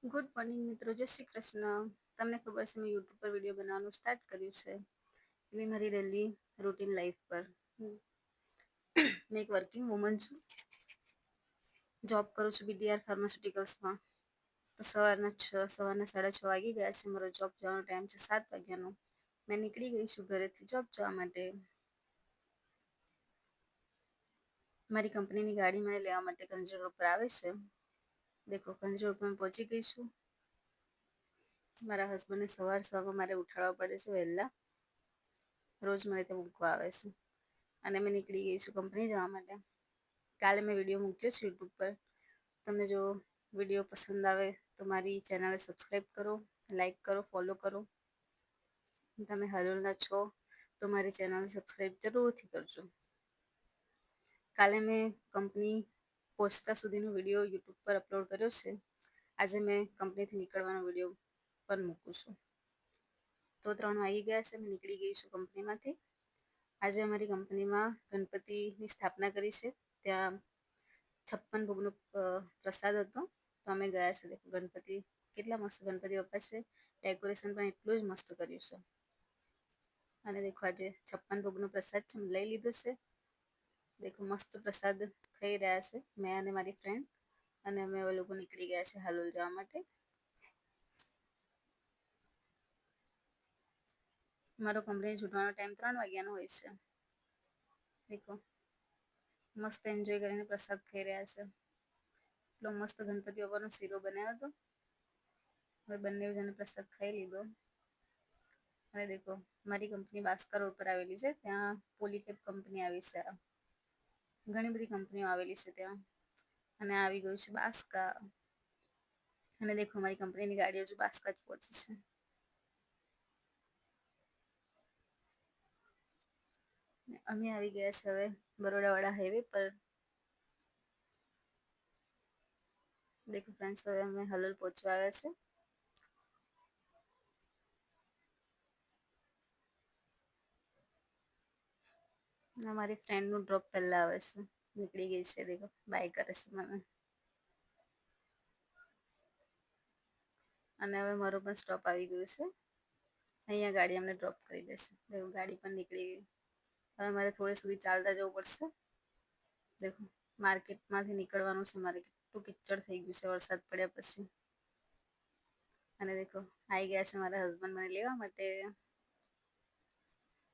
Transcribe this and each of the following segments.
Good morning મિત્રો, જય શ્રી કૃષ્ણ. તમને ખબર છે મેં યુટ્યુબ પર વિડીયો બનાવવાનું સ્ટાર્ટ કર્યું છે. એવી મારી ડેલી રૂટીન લાઈફ પર. મેં એક વર્કિંગ વુમન છું. જોબ કરું છું બીડીઆર ફાર્માસ્યુટિકલ્સમાં. તો સવારના 6:30 વાગી ગયા છે. મારો જોબ જવાનો ટાઈમ છે 7 વાગ્યાનો. મેં નીકળી ગઈ છું ઘરેથી જોબ જવા માટે. મારી કંપનીની ગાડી મને લેવા માટે કંજરી રોડ પર આવે છે. દેખો કંજરી રોડ પર હું પહોંચી ગઈ છું. મારા હસબન્ડને સવારમાં મારે ઉઠાડવા પડે છે વહેલા. રોજ મને ત્યાં મૂકવા આવે છે અને મેં નીકળી ગઈ છું કંપની જવા માટે. કાલે મેં વિડીયો મૂક્યો છે યુટ્યુબ પર. તમને જો વિડીયો પસંદ આવે તો મારી ચેનલ સબસ્ક્રાઈબ કરો, લાઈક કરો, ફોલો કરો. તમે હાલોલના છો તો મારી ચેનલ સબસ્ક્રાઈબ જરૂરથી કરજો. કાલે મેં કંપની પહોંચતા સુધીનો વિડીયો યુટ્યુબ પર અપલોડ કર્યો છે. આજે મેં કંપનીથી નીકળવાનો વિડીયો પણ મૂકું છું. તો 3 વાગી ગયા છે. મેં નીકળી ગઈ છું કંપનીમાંથી. આજે અમારી કંપનીમાં ગણપતિની સ્થાપના કરી છે. ત્યાં 56 ભોગનો પ્રસાદ હતો. તો અમે ગયા છે. ગણપતિ કેટલા મસ્ત ગણપતિ બાપ્પા છે. ડેકોરેશન પણ એટલું જ મસ્ત કર્યું છે. અને દેખો આજે 56 ભોગનો પ્રસાદ છે લઈ લીધો છે. દેખો મસ્ત પ્રસાદ ખાઈ રહ્યા છે મેં અને મારી ફ્રેન્ડ. અને અમે લોકો નીકળી ગયા છે હાલોલ જવા માટે. મારો કંપની છૂટવાનો ટાઈમ 3 વાગ્યાનો હોય છે. દેખો મસ્ત એન્જોય કરીને પ્રસાદ ખાઈ રહ્યા છે. એટલો મસ્ત ગણપતિ બાપ્પાનો શીરો બનાવ્યો હતો. હવે બંને જણે પ્રસાદ ખાઈ લીધો. અને દેખો મારી કંપની બાસ્કા રોડ પર આવેલી છે. ત્યાં પોલીકેબ કંપની આવી છે. ઘણી બધી કંપનીઓ આવેલી છે ત્યાં. અને આવી ગયું છે બાસ્કા. અને દેખો મારી કંપનીની ગાડી હજુ બાસ્કા જ પહોંચી છે. અમે આવી ગયા છે હવે બરોડાવાળા હાઈવે પર. દેખો ફ્રેન્ડ્સ હવે અમે હાલોલ પહોંચવા આવ્યા છે. મારી ફ્રેન્ડનું ડ્રોપ પહેલા આવે છે. નીકળી ગઈ છે દેખો બાય કરે છે મને. અને હવે મારો પણ સ્ટોપ આવી ગયું છે. અહીંયા ગાડી અમને ડ્રોપ કરી દેશે. દેખો ગાડી પણ નીકળી ગઈ. હવે મારે થોડે સુધી ચાલતા જવું પડશે. દેખો માર્કેટમાંથી નીકળવાનું છે મારે. કેટલું કિચડ થઈ ગયું છે વરસાદ પડ્યા પછી. અને દેખો આવી ગયા છે મારા હસબન્ડ મને લેવા માટે.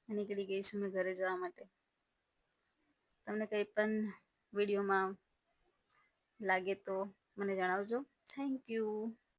નીકળી ગઈ છું મેં ઘરે જવા માટે. તમને કંઈ પણ વિડીયોમાં લાગે તો મને જણાવજો. Thank you.